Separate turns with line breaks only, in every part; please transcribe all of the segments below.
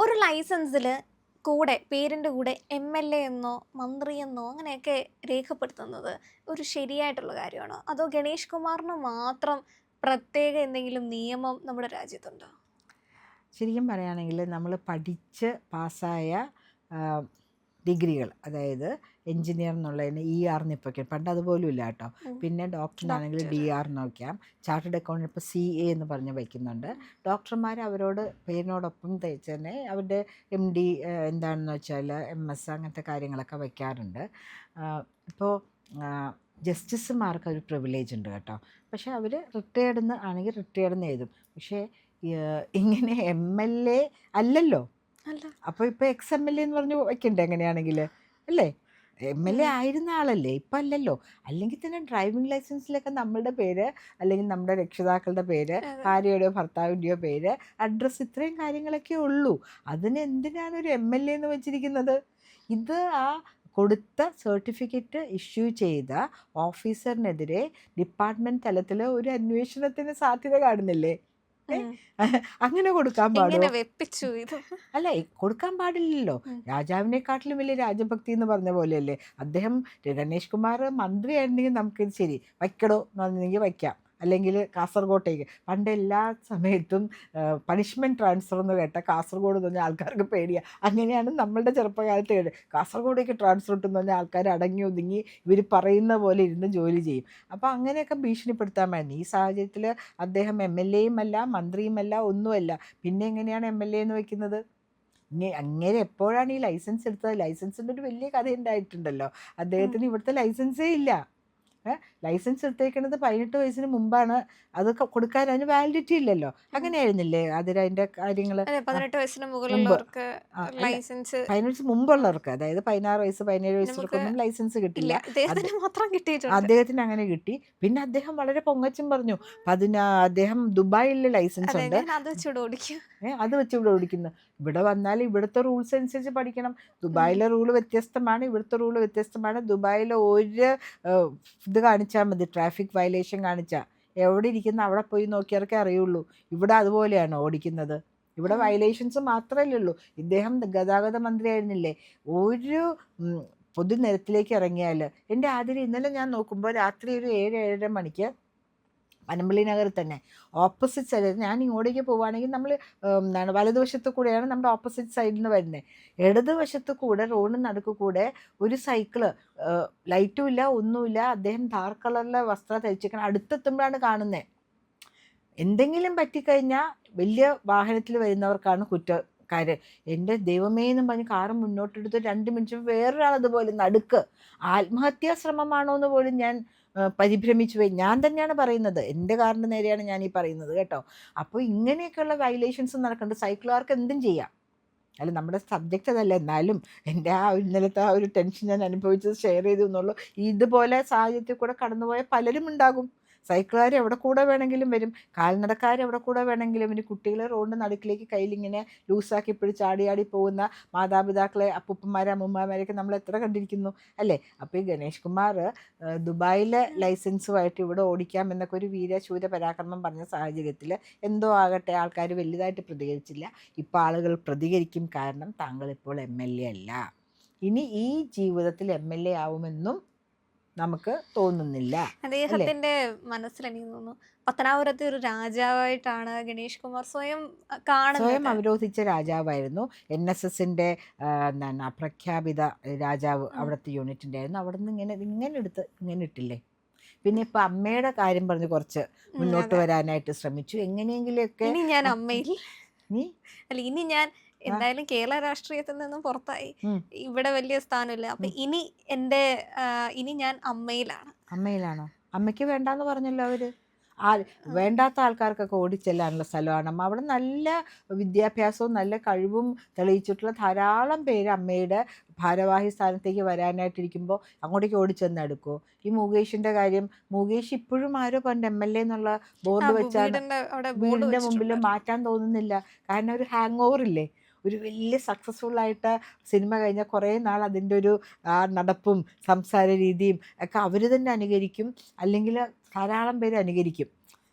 ഒരു ലൈസൻസിൽ കൂടെ പേരിൻ്റെ കൂടെ എം.എൽ.എ എന്നോ മന്ത്രി എന്നോ അങ്ങനെയൊക്കെ രേഖപ്പെടുത്തുന്നത് ഒരു ശരിയായിട്ടുള്ള കാര്യമാണോ? അതോ ഗണേഷ് കുമാറിന് മാത്രം പ്രത്യേക എന്തെങ്കിലും നിയമം നമ്മുടെ രാജ്യത്തുണ്ടോ?
ശരിക്കും പറയുകയാണെങ്കിൽ നമ്മൾ പഠിച്ച് പാസ്സായ ഡിഗ്രികൾ, അതായത് എഞ്ചിനീയർ എന്നുള്ളതിന് ER ഇപ്പോൾ പണ്ട് അതുപോലും ഇല്ല കേട്ടോ. പിന്നെ ഡോക്ടറിനാണെങ്കിൽ
ഡോക്ടർ.
DR നോക്കാം, ചാർട്ടേഡ് അക്കൗണ്ടൻറ്റ് ഇപ്പോൾ CA എന്ന് പറഞ്ഞ് വയ്ക്കുന്നുണ്ട്. ഡോക്ടർമാർ അവരോട് പേരിനോടൊപ്പം തന്നെ അവരുടെ MD എന്താണെന്ന് വെച്ചാൽ MS അങ്ങനത്തെ കാര്യങ്ങളൊക്കെ വയ്ക്കാറുണ്ട്. ഇപ്പോൾ ജസ്റ്റിസുമാർക്ക് ഒരു പ്രിവിലേജ് ഉണ്ട് കേട്ടോ. പക്ഷേ അവർ റിട്ടയേർഡ് ആണെങ്കിൽ റിട്ടയേർഡ് എഴുതും. പക്ഷേ ഇങ്ങനെ MLA അല്ലല്ലോ.
അല്ല.
അപ്പോൾ ഇപ്പോൾ XMLA എന്ന് പറഞ്ഞ് വയ്ക്കണ്ടേ അങ്ങനെയാണെങ്കിൽ, അല്ലേ? MLA ആയിരുന്ന ആളല്ലേ, ഇപ്പം അല്ലല്ലോ. അല്ലെങ്കിൽ തന്നെ ഡ്രൈവിംഗ് ലൈസൻസിലൊക്കെ നമ്മളുടെ പേര്, അല്ലെങ്കിൽ നമ്മുടെ രക്ഷിതാക്കളുടെ പേര്,
അതെ.
ഭാര്യയുടെയോ ഭർത്താവിൻ്റെയോ പേര്, അഡ്രസ്സ്, ഇത്രയും കാര്യങ്ങളൊക്കെ ഉള്ളൂ. അതിന് എന്തിനാണ് ഒരു MLA എന്ന് വെച്ചിരിക്കുന്നത്? ഇത് ആ കൊടുത്ത സർട്ടിഫിക്കറ്റ് ഇഷ്യൂ ചെയ്ത ഓഫീസറിനെതിരെ ഡിപ്പാർട്ട്മെൻറ്റ് തലത്തിൽ ഒരു അന്വേഷണത്തിന് സാധ്യത കാണുന്നില്ലേ? അങ്ങനെ കൊടുക്കാൻ പാടുമോ?
എങ്ങനെ വെപ്പിച്ചു ഇത്?
അല്ല, കൊടുക്കാൻ പാടില്ലല്ലോ. രാജാവിനെക്കാട്ടിലും വലിയ രാജഭക്തി എന്ന് പറഞ്ഞ പോലെയല്ലേ. അദ്ദേഹം ഗണേഷ് കുമാർ മന്ത്രിയായിരുന്നെങ്കിൽ നമുക്കിത് ശരി വയ്ക്കടോ എന്ന് പറഞ്ഞെങ്കിൽ വയ്ക്കാം. അല്ലെങ്കിൽ കാസർഗോട്ടേക്ക് പണ്ട് എല്ലാ സമയത്തും പണിഷ്മെൻറ്റ് ട്രാൻസ്ഫർ എന്ന് കേട്ടാൽ കാസർഗോഡ് എന്ന് പറഞ്ഞാൽ ആൾക്കാർക്ക് പേടിയാണ്. അങ്ങനെയാണ് നമ്മളുടെ ചെറുപ്പകാലത്ത് കാസർഗോഡേക്ക് ട്രാൻസ്ഫർ ഇട്ടെന്ന് പറഞ്ഞാൽ ആൾക്കാർ അടങ്ങി ഒതുങ്ങി ഇവർ പറയുന്ന പോലെ ഇരുന്ന് ജോലി ചെയ്യും. അപ്പോൾ അങ്ങനെയൊക്കെ ഭീഷണിപ്പെടുത്താമായിരുന്നു. ഈ സാഹചര്യത്തിൽ അദ്ദേഹം MLAയും അല്ല, മന്ത്രിയുമല്ല, ഒന്നുമല്ല. പിന്നെ എങ്ങനെയാണ് MLA എന്ന് വയ്ക്കുന്നത്? അങ്ങനെ എപ്പോഴാണ് ഈ ലൈസൻസ് എടുത്തത്? ലൈസൻസിൻ്റെ ഒരു വലിയ കഥ ഉണ്ടായിട്ടുണ്ടല്ലോ. അദ്ദേഹത്തിന് ഇവിടുത്തെ ലൈസൻസേ ഇല്ല. ലൈസൻസ് എടുത്തേക്കുന്നത് 18 വയസ്സിന് മുമ്പാണ്. അത് കൊടുക്കാൻ അതിന് വാലിഡിറ്റി ഇല്ലല്ലോ. അങ്ങനെയായിരുന്നില്ലേ അതിൻ്റെ കാര്യങ്ങൾ?
18 വയസ്സിന്
മുമ്പ്
മുകളിലുള്ളവർക്ക്
അല്ല,
ലൈസൻസ്
18 മുമ്പുള്ളവർക്ക്, അതായത് 16 വയസ്സ് 17 വയസ്സുകൾക്കൊന്നും ലൈസൻസ്
ഇല്ല.
കിട്ടില്ല.
ഇദ്ദേഹത്തിന് മാത്രം കിട്ടിയിട്ടുണ്ട്.
അദ്ദേഹത്തിന് അങ്ങനെ കിട്ടി. പിന്നെ അദ്ദേഹം വളരെ പൊങ്ങച്ചം പറഞ്ഞു. അദ്ദേഹം ദുബായിൽ ലൈസൻസ്
അതെ,
ഉണ്ട്.
ഞാൻ അത് വെച്ചൂടെ ഓടിക്കും.
അത് വെച്ച് ഇവിടെ ഓടിക്കുന്നു. ഇവിടെ വന്നാൽ ഇവിടുത്തെ റൂൾസ് അനുസരിച്ച് പഠിക്കണം. ദുബായിലെ റൂള് വ്യത്യസ്തമാണ്, ഇവിടുത്തെ റൂള് വ്യത്യസ്തമാണ്. ദുബായിലെ ഒരു ഇത് കാണിച്ചാൽ മതി, ട്രാഫിക് വയലേഷൻ കാണിച്ചാൽ എവിടെ ഇരിക്കുന്ന അവിടെ പോയി നോക്കിയവർക്കേ അറിയുള്ളൂ. ഇവിടെ അതുപോലെയാണ് ഓടിക്കുന്നത്. ഇവിടെ വയലേഷൻസ് മാത്രമല്ലേ ഉള്ളൂ. ഇദ്ദേഹം ഗതാഗത മന്ത്രിയായിരുന്നില്ലേ. ഒരു പൊതുനിരത്തിലേക്ക് ഇറങ്ങിയാൽ, എൻ്റെ ആതിരെ ഇന്നലെ ഞാൻ നോക്കുമ്പോൾ രാത്രി ഒരു 7-7:30 മണിക്ക് പനമ്പള്ളി നഗറിൽ തന്നെ ഓപ്പോസിറ്റ് സൈഡിൽ, ഞാൻ ഇങ്ങോട്ടേക്ക് പോവുകയാണെങ്കിൽ നമ്മൾ എന്താണ് വലതുവശത്ത് കൂടെയാണ് നമ്മുടെ ഓപ്പോസിറ്റ് സൈഡിൽ നിന്ന് വരുന്നത്. ഇടതുവശത്ത് കൂടെ റോഡിന് നടുക്ക് കൂടെ ഒരു സൈക്കിള്, ലൈറ്റും ഇല്ല ഒന്നുമില്ല, അദ്ദേഹം ഡാർക്ക് കളറിലെ വസ്ത്രം ധരിച്ചിരിക്കണം. അടുത്തെത്തുമ്പോഴാണ് കാണുന്നത്. എന്തെങ്കിലും പറ്റിക്കഴിഞ്ഞാൽ വലിയ വാഹനത്തിൽ വരുന്നവർക്കാണ് കുറ്റക്കാര്. എൻ്റെ ദൈവമേ എന്നും പറഞ്ഞ് കാറ് മുന്നോട്ടെടുത്ത് 2 മിനിറ്റ് വേറൊരാൾ അതുപോലെ നടുക്ക്. ആത്മഹത്യാ ശ്രമമാണോ എന്ന് പോലും ഞാൻ പരിഭ്രമിച്ചു പോയി. ഞാൻ തന്നെയാണ് പറയുന്നത്, എൻ്റെ കാറിൻ്റെ നേരെയാണ് ഞാൻ ഈ പറയുന്നത് കേട്ടോ. അപ്പോൾ ഇങ്ങനെയൊക്കെയുള്ള വയലേഷൻസ് നടക്കുന്നുണ്ട്. സൈക്കിളുകാർക്ക് എന്തും ചെയ്യാം. അല്ല, നമ്മുടെ സബ്ജക്റ്റ് അതല്ല, എന്നാലും എൻ്റെ ഇന്നലത്തെ ആ ഒരു ടെൻഷൻ ഞാൻ അനുഭവിച്ചത് ഷെയർ ചെയ്തു എന്നുള്ളൂ. ഇതുപോലെ സാഹചര്യത്തിൽ കൂടെ കടന്നുപോയ പലരും ഉണ്ടാകും. സൈക്കിളുകാർ എവിടെ കൂടെ വേണമെങ്കിലും വരും, കാൽനടക്കാർ എവിടെ കൂടെ വേണമെങ്കിലും. ഇനി കുട്ടികളെ റോഡിൻ്റെ നടുക്കിലേക്ക് കയ്യിലിങ്ങനെ ലൂസാക്കി പിടിച്ച് ആടി പോകുന്ന മാതാപിതാക്കളെ, അപ്പൂപ്പന്മാരെ അമ്മൂമ്മമാരെയൊക്കെ നമ്മൾ എത്ര കണ്ടിരിക്കുന്നു, അല്ലേ? അപ്പോൾ ഈ ഗണേഷ് കുമാർ ദുബായിലെ ലൈസൻസുമായിട്ട് ഇവിടെ ഓടിക്കാം എന്നൊക്കെ ഒരു വീരശൂര പരാക്രമം പറഞ്ഞ സാഹചര്യത്തിൽ എന്തോ ആകട്ടെ, ആൾക്കാർ വലുതായിട്ട് പ്രതികരിച്ചില്ല. ഇപ്പോൾ ആളുകൾ പ്രതികരിക്കും. കാരണം താങ്കൾ ഇപ്പോൾ MLA അല്ല. ഇനി ഈ ജീവിതത്തിൽ MLA ആവുമെന്നും നമുക്ക് തോന്നുന്നില്ല.
അദ്ദേഹത്തിന്റെ മനസ്സിൽ എനിക്ക് തോന്നുന്നു പത്തനാപുരത്തെ ഒരു രാജാവായിട്ടാണ് ഗണേഷ് കുമാർ സ്വയം കാണുന്നത്.
അവരോധിച്ച രാജാവായിരുന്നു. NSSൻ്റെ എന്താണ് അപ്രഖ്യാപിത രാജാവ് അവിടുത്തെ യൂണിറ്റിൻ്റെ ആയിരുന്നു. അവിടെ നിന്ന് ഇങ്ങനെ എടുത്ത് ഇങ്ങനെ ഇട്ടില്ലേ. പിന്നെ ഇപ്പം അമ്മയുടെ കാര്യം പറഞ്ഞ് കുറച്ച് മുന്നോട്ട് വരാനായിട്ട് ശ്രമിച്ചു. എങ്ങനെയെങ്കിലുമൊക്കെ
ഇനി ഞാൻ അമ്മയിൽ
നീ
അല്ല, ഇനി ഞാൻ എന്തായാലും കേരള രാഷ്ട്രീയത്തിൽ നിന്നും പുറത്തായി, ഇവിടെ വലിയ സ്ഥാനമില്ല. അപ്പൊ ഇനി ഞാൻ അമ്മയിലാണ്.
അമ്മയിലാണോ? അമ്മയ്ക്ക് വേണ്ടാന്ന് പറഞ്ഞല്ലോ അവര്. വേണ്ടാത്ത ആൾക്കാർക്കൊക്കെ ഓടിച്ചെല്ലാനുള്ള സ്ഥലമാണ് അമ്മ. അവിടെ നല്ല വിദ്യാഭ്യാസവും നല്ല കഴിവും തെളിയിച്ചിട്ടുള്ള ധാരാളം പേര് അമ്മയുടെ ഭാരവാഹി സ്ഥാനത്തേക്ക് വരാനായിട്ടിരിക്കുമ്പോൾ അങ്ങോട്ടേക്ക് ഓടിച്ചെന്ന് എടുക്കുമോ? ഈ മുകേഷിൻ്റെ കാര്യം, മുകേഷ് ഇപ്പോഴും ആരോ പണ്ട് MLA എന്നുള്ള ബോർഡ് വെച്ചാണ് വീടിൻ്റെ മുമ്പിൽ മാറ്റാൻ തോന്നുന്നില്ല. കാരണം ഒരു ഹാങ് ഓവർ ഇല്ലേ. ഒരു വലിയ സക്സസ്ഫുള്ളായിട്ട് സിനിമ കഴിഞ്ഞാൽ കുറേ നാൾ അതിൻ്റെ ഒരു നടപ്പും സംസാര രീതിയും ഒക്കെ അവർ തന്നെ അനുകരിക്കും, അല്ലെങ്കിൽ ധാരാളം പേര് അനുകരിക്കും.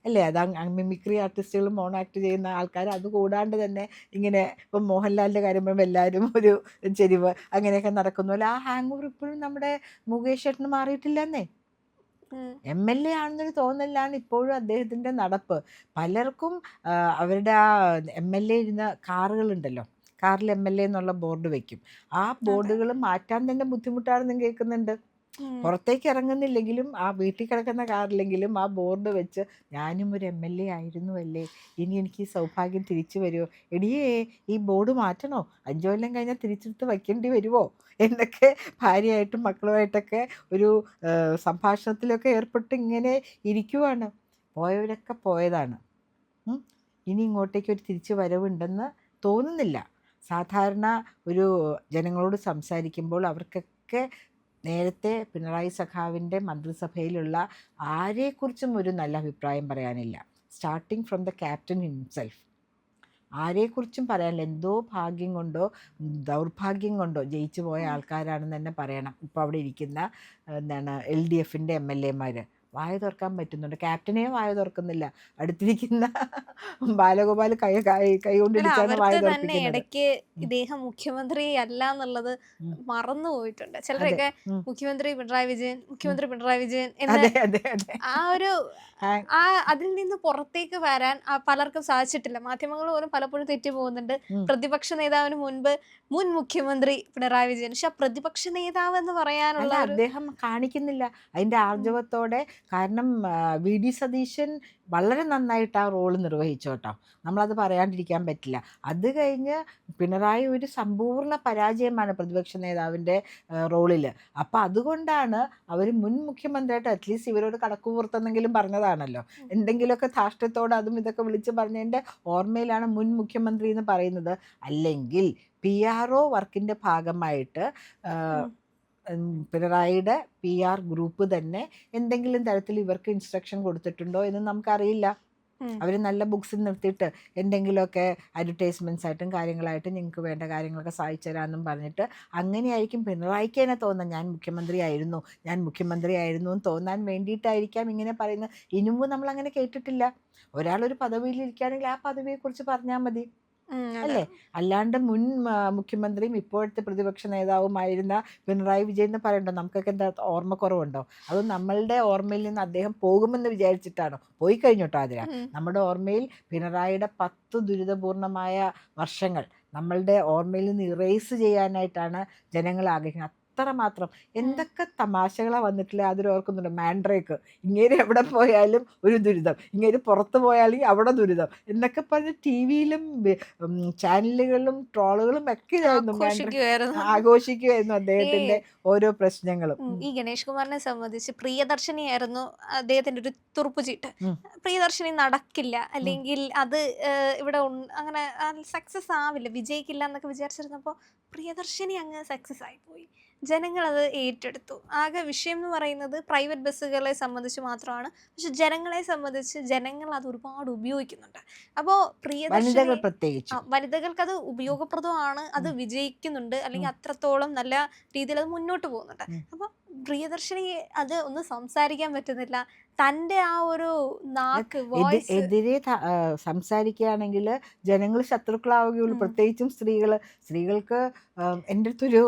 അല്ലേ? അത് മിമിക്രി ആർട്ടിസ്റ്റുകളും മോണോ ആക്ട് ചെയ്യുന്ന ആൾക്കാർ, അത് കൂടാണ്ട് തന്നെ ഇങ്ങനെ ഇപ്പം മോഹൻലാലിൻ്റെ കാര്യം പറയുമ്പോൾ എല്ലാവരും ഒരു ചെരിവ് അങ്ങനെയൊക്കെ നടക്കുന്ന പോലെ ആ ഹാങ് ഓവർ ഇപ്പോഴും നമ്മുടെ മുകേഷ് ചേട്ടന് മാറിയിട്ടില്ലെന്നേ.
ഉം.
MLA ആണെന്നൊരു തോന്നലാണ് ഇപ്പോഴും അദ്ദേഹത്തിൻ്റെ നടപ്പ്. പലർക്കും അവരുടെ ആ MLA ഇരുന്ന കാറുകളുണ്ടല്ലോ, കാറിൽ MLA എന്നുള്ള ബോർഡ് വെക്കും. ആ
അതെ.
ബോർഡുകൾ മാറ്റാൻ തന്നെ ബുദ്ധിമുട്ടാണെന്നും കേൾക്കുന്നുണ്ട്.
ഉം.
പുറത്തേക്ക് ഇറങ്ങുന്നില്ലെങ്കിലും ആ വീട്ടിൽ കിടക്കുന്ന കാറിലെങ്കിലും ആ ബോർഡ് വെച്ച് ഞാനും ഒരു MLA ആയിരുന്നു അല്ലേ, ഇനി എനിക്ക് ഈ സൗഭാഗ്യം തിരിച്ചു വരുമോ, എടിയേ ഈ ബോർഡ് മാറ്റണോ, 5 കൊല്ലം കഴിഞ്ഞാൽ തിരിച്ചെടുത്ത് വയ്ക്കേണ്ടി വരുമോ എന്നൊക്കെ ഭാര്യയായിട്ടും മക്കളുമായിട്ടൊക്കെ ഒരു സംഭാഷണത്തിലൊക്കെ ഏർപ്പെട്ട് ഇങ്ങനെ ഇരിക്കുവാണ്. പോയവരൊക്കെ പോയതാണ്. ഇനി ഇങ്ങോട്ടേക്ക് ഒരു തിരിച്ചു വരവുണ്ടെന്ന് തോന്നുന്നില്ല. സാധാരണ ഒരു ജനങ്ങളോട് സംസാരിക്കുമ്പോൾ അവർക്കൊക്കെ നേരത്തെ പിണറായി സഖാവിൻ്റെ മന്ത്രിസഭയിലുള്ള ആരെക്കുറിച്ചും ഒരു നല്ല അഭിപ്രായം പറയാനില്ല. Starting from the captain himself. ആരെക്കുറിച്ചും പറയാനില്ല. എന്തോ ഭാഗ്യം കൊണ്ടോ ദൗർഭാഗ്യം കൊണ്ടോ ജയിച്ചു പോയ ആൾക്കാരാണെന്ന് തന്നെ പറയണം. ഇപ്പോൾ അവിടെ ഇരിക്കുന്ന എന്താണ് LDFൻ്റെ MLA മാർ വായ തുറക്കാൻ പറ്റുന്നുണ്ട്. ക്യാപ്റ്റനെ വായ തുറക്കുന്നില്ല. അടുത്തിരിക്കുന്ന ബാലഗോപാൽ കൈ
അല്ല,
കൊണ്ടിടിച്ചാണ് വായ
അവർക്ക് തന്നെ
തുറപ്പിക്കുന്നത്.
ഇടയ്ക്ക് ഇദ്ദേഹം മുഖ്യമന്ത്രി അല്ല എന്നുള്ളത്
ഉം.
മറന്നു പോയിട്ടുണ്ട്.
അതെ.
ചിലരൊക്കെ മുഖ്യമന്ത്രി പിണറായി വിജയൻ, മുഖ്യമന്ത്രി പിണറായി വിജയൻ എന്ന്
അതെ അതെ അതെ.
ആ ഒരു
ആ,
അതിൽ നിന്ന് പുറത്തേക്ക് വരാൻ പലർക്കും സാധിച്ചിട്ടില്ല. മാധ്യമങ്ങൾ പോലും പലപ്പോഴും തെറ്റി പോകുന്നുണ്ട്.
ഉം.
പ്രതിപക്ഷ നേതാവിന് മുൻപ് മുൻ മുഖ്യമന്ത്രി പിണറായി വിജയൻ. പക്ഷെ ആ പ്രതിപക്ഷ നേതാവ് എന്ന് പറയാനുള്ള
അല്ല,
ഒരു
അദ്ദേഹം കാണിക്കുന്നില്ല അതിൻ്റെ ആർജവത്തോടെ. കാരണം VD സതീശൻ വളരെ നന്നായിട്ട് ആ റോള് നിർവഹിച്ചു കേട്ടോ, നമ്മളത് പറയാണ്ടിരിക്കാൻ പറ്റില്ല. അത് കഴിഞ്ഞ് പിണറായി ഒരു സമ്പൂർണ്ണ പരാജയമാണ് പ്രതിപക്ഷ നേതാവിൻ്റെ റോളിൽ. അപ്പം അതുകൊണ്ടാണ് അവർ മുൻ മുഖ്യമന്ത്രിയായിട്ട് അറ്റ്ലീസ്റ്റ് ഇവരോട് കണക്കുപുറത്തെന്നെങ്കിലും പറഞ്ഞതാണല്ലോ. എന്തെങ്കിലുമൊക്കെ ധാർഷ്ട്യത്തോടെ അതും ഇതൊക്കെ വിളിച്ച് പറഞ്ഞതിൻ്റെ ഓർമ്മയിലാണ് മുൻ മുഖ്യമന്ത്രി എന്ന് പറയുന്നത്. അല്ലെങ്കിൽ PRO വർക്കിൻ്റെ ഭാഗമായിട്ട് പിണറായിയുടെ PR ഗ്രൂപ്പ് തന്നെ എന്തെങ്കിലും തരത്തിൽ ഇവർക്ക് ഇൻസ്ട്രക്ഷൻ കൊടുത്തിട്ടുണ്ടോ എന്ന് നമുക്കറിയില്ല. അവർ നല്ല ബുക്സിൽ നിർത്തിയിട്ട് എന്തെങ്കിലുമൊക്കെ അഡ്വർടൈസ്മെൻറ്റ്സ് ആയിട്ടും കാര്യങ്ങളായിട്ടും നിങ്ങൾക്ക് വേണ്ട കാര്യങ്ങളൊക്കെ സഹായിച്ചു തരാമെന്നും പറഞ്ഞിട്ട് അങ്ങനെയായിരിക്കും പിണറായിക്ക് തന്നെ തോന്നുന്നത് ഞാൻ മുഖ്യമന്ത്രി ആയിരുന്നു എന്ന് തോന്നാൻ വേണ്ടിയിട്ടായിരിക്കാം ഇങ്ങനെ പറയുന്നത്. ഇനുമ്പ് നമ്മൾ അങ്ങനെ കേട്ടിട്ടില്ല. ഒരാളൊരു പദവിയിലിരിക്കുകയാണെങ്കിൽ ആ പദവിയെക്കുറിച്ച് പറഞ്ഞാൽ മതി,
അതെ.
അല്ലേ? അല്ലാണ്ട് മുൻ മുഖ്യമന്ത്രിയും ഇപ്പോഴത്തെ പ്രതിപക്ഷ നേതാവുമായിരുന്ന പിണറായി വിജയൻ എന്ന് പറയണ്ടോ? നമുക്കൊക്കെ എന്താ ഓർമ്മക്കുറവുണ്ടോ? അത് നമ്മളുടെ ഓർമ്മയിൽ നിന്ന് അദ്ദേഹം പോകുമെന്ന് വിചാരിച്ചിട്ടാണോ? പോയി കഴിഞ്ഞു കേട്ടോ അതിര. നമ്മുടെ ഓർമ്മയിൽ പിണറായിയുടെ 10 ദുരിതപൂർണമായ വർഷങ്ങൾ നമ്മളുടെ ഓർമ്മയിൽ നിന്ന് ഇറേസ് ചെയ്യാനായിട്ടാണ് ജനങ്ങൾ ആഗ്രഹിക്കുന്നത്. അത്രമാത്രം എന്തൊക്കെ തമാശകളാണ് വന്നിട്ടില്ല. അതിൽ ഓർക്കുന്നുണ്ട് മാൻഡ്രേക്ക്, ഇങ്ങേര് എവിടെ പോയാലും ഒരു ദുരിതം, ഇങ്ങേര് പുറത്ത് പോയാലും അവിടെ ദുരിതം എന്നൊക്കെ പറഞ്ഞ് TV-യിലും ചാനലുകളിലും ട്രോളുകളും ഒക്കെ ഇതായിരുന്നു.
ആഘോഷിക്കുമായിരുന്നു.
ആഘോഷിക്കുമായിരുന്നു
ഈ
അദ്ദേഹത്തിൻ്റെ ഓരോ പ്രശ്നങ്ങളും.
ഈ ഗണേഷ് കുമാറിനെ സംബന്ധിച്ച് പ്രിയദർശിനിയായിരുന്നു അദ്ദേഹത്തിന്റെ ഒരു തുറുപ്പുചീട്ട്. പ്രിയദർശിനി നടക്കില്ല, അല്ലെങ്കിൽ അത് ഇവിടെ അങ്ങനെ സക്സസ് ആവില്ല, വിജയിക്കില്ല എന്നൊക്കെ വിചാരിച്ചിരുന്നപ്പോൾ പ്രിയദർശിനി അങ്ങ് സക്സസ് ആയിപ്പോയി. ജനങ്ങൾ അത് ഏറ്റെടുത്തു. ആകെ വിഷയം എന്ന് പറയുന്നത് പ്രൈവറ്റ് ബസ്സുകളെ സംബന്ധിച്ച് മാത്രമാണ്. പക്ഷെ ജനങ്ങളെ സംബന്ധിച്ച് ജനങ്ങൾ അത് ഒരുപാട് ഉപയോഗിക്കുന്നുണ്ട്. അപ്പോൾ പ്രിയദർശിനി
വനിതകൾ പ്രത്യേകിച്ച്
വനിതകൾക്ക് അത് ഉപയോഗപ്രദമാണ്, അത് വിജയിക്കുന്നുണ്ട്, അല്ലെങ്കിൽ അത്രത്തോളം നല്ല രീതിയിൽ അത് മുന്നോട്ട് പോകുന്നുണ്ട്. അപ്പോൾ പ്രിയദർശിനി അത് ഒന്നും സംസാരിക്കാൻ പറ്റുന്നില്ല. തൻ്റെ ആ ഒരു നാക്ക് വോയിസ്
എതിരെ സംസാരിക്കുകയാണെങ്കിൽ ജനങ്ങൾ ശത്രുക്കളാവുകയുള്ളൂ. പ്രത്യേകിച്ചും സ്ത്രീകൾക്ക് എൻ്റെ അടുത്തൊരു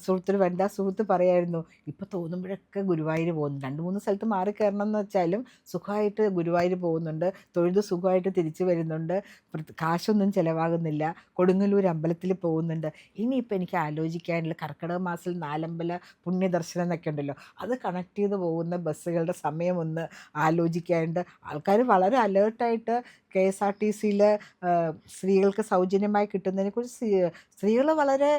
സുഹൃത്തൊരു വനിതാ സുഹൃത്ത് പറയായിരുന്നു, ഇപ്പോൾ തോന്നുമ്പോഴൊക്കെ ഗുരുവായൂർ പോകുന്നു. 2-3 സ്ഥലത്ത് മാറി കയറണം എന്ന് വെച്ചാലും സുഖമായിട്ട് ഗുരുവായൂർ പോകുന്നുണ്ട്, തൊഴുത് സുഖമായിട്ട് തിരിച്ചു വരുന്നുണ്ട്, കാശൊന്നും ചിലവാകുന്നില്ല, കൊടുങ്ങല്ലൂർ അമ്പലത്തിൽ പോകുന്നുണ്ട്. ഇനിയിപ്പോൾ എനിക്ക് ആലോചിക്കാനുള്ള കർക്കിടക മാസത്തിൽ 4 അമ്പല പുണ്യദർശനം എന്നൊക്കെ ഉണ്ടല്ലോ, അത് കണക്ട് ചെയ്ത് പോകുന്ന ബസ്സുകളുടെ സമയമൊന്ന് ആലോചിക്കാനുണ്ട്. ആൾക്കാർ വളരെ അലേർട്ടായിട്ട് KSRTCയിൽ സ്ത്രീകൾക്ക് സൗജന്യമായി കിട്ടുന്നതിനെക്കുറിച്ച് സ്ത്രീകൾ വളരെ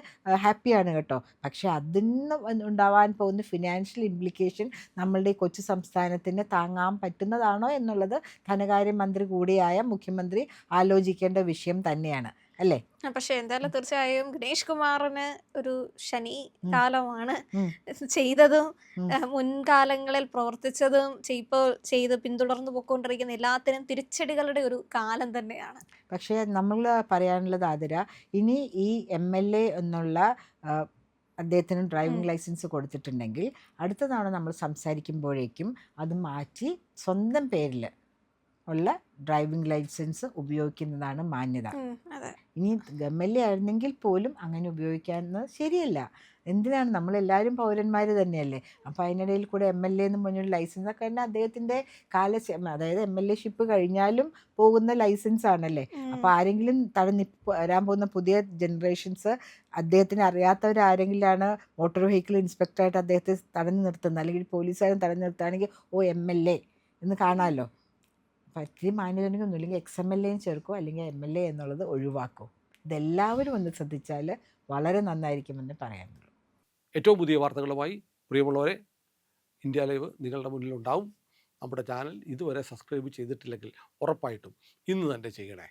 ഹാപ്പിയാണ് കേട്ടോ. പക്ഷേ അതിന് ഉണ്ടാവാൻ പോകുന്ന ഫിനാൻഷ്യൽ ഇംപ്ലിക്കേഷൻ നമ്മളുടെ ഈ കൊച്ചു സംസ്ഥാനത്തിന് താങ്ങാൻ പറ്റുന്നതാണോ എന്നുള്ളത് ധനകാര്യമന്ത്രി കൂടിയായ മുഖ്യമന്ത്രി ആലോചിക്കേണ്ട വിഷയം തന്നെയാണ്, അല്ലേ?
പക്ഷെ എന്തായാലും തീർച്ചയായും ഗണേഷ് കുമാറിന് ഒരു ശനി കാലമാണ്. ചെയ്തതും മുൻകാലങ്ങളിൽ പ്രവർത്തിച്ചതും ഇപ്പോൾ ചെയ്ത് പിന്തുടർന്നു പോയിക്കൊണ്ടിരിക്കുന്ന എല്ലാത്തിനും തിരിച്ചടികളുടെ ഒരു കാലം തന്നെയാണ്.
പക്ഷേ നമ്മൾ പറയാനുള്ളത് ആതിര, ഇനി ഈ MLA എന്നുള്ള അദ്ദേഹത്തിന് ഡ്രൈവിംഗ് ലൈസൻസ് കൊടുത്തിട്ടുണ്ടെങ്കിൽ അടുത്ത തവണ നമ്മൾ സംസാരിക്കുമ്പോഴേക്കും അത് മാറ്റി സ്വന്തം പേരിൽ ഉള്ള ഡ്രൈവിംഗ് ലൈസൻസ് ഉപയോഗിക്കുന്നതാണ് മാന്യത.
അതെ.
ഇനി എം.എൽ.എ ആയിരുന്നെങ്കിൽ പോലും അങ്ങനെ ഉപയോഗിക്കുന്നത് ശരിയല്ല. എന്തിനാണ്, നമ്മളെല്ലാവരും പൗരന്മാർ തന്നെയല്ലേ. അപ്പോൾ അതിനിടയിൽ കൂടെ എം.എൽ.എ എന്ന് പറഞ്ഞൊരു ലൈസൻസ് ഒക്കെ തന്നെ അദ്ദേഹത്തിൻ്റെ അതായത് എം.എൽ.എ ഷിപ്പ് കഴിഞ്ഞാലും പോകുന്ന ലൈസൻസ് ആണല്ലേ. അപ്പോൾ ആരെങ്കിലും വരാൻ പോകുന്ന പുതിയ ജനറേഷൻസ് അദ്ദേഹത്തിന് അറിയാത്തവരാരെങ്കിലാണ് മോട്ടോർ വെഹിക്കിൾ ഇൻസ്പെക്ടറായിട്ട് അദ്ദേഹത്തെ തടഞ്ഞു നിർത്തുന്നത്, അല്ലെങ്കിൽ പോലീസുകാരും തടഞ്ഞു നിർത്തുകയാണെങ്കിൽ എം.എൽ.എ എന്ന് കാണാമല്ലോ. അപ്പോൾ ഇത്തിരി മാന്യതയൊന്നും ഇല്ലെങ്കിൽ എക്സ്-എം.എൽ.എയും ചേർക്കോ, അല്ലെങ്കിൽ എം.എൽ.എ എന്നുള്ളത് ഒഴിവാക്കോ. ഇതെല്ലാവരും ഒന്ന് ശ്രദ്ധിച്ചാൽ വളരെ നന്നായിരിക്കുമെന്ന് പറയാനുള്ളൂ.
ഏറ്റവും പുതിയ വാർത്തകളുമായി പ്രിയമുള്ളവരെ, ഇന്ത്യ ലൈവ് നിങ്ങളുടെ മുന്നിലുണ്ടാവും. നമ്മുടെ ചാനൽ ഇതുവരെ സബ്സ്ക്രൈബ് ചെയ്തിട്ടില്ലെങ്കിൽ ഉറപ്പായിട്ടും ഇന്ന് തന്നെ ചെയ്യണേ.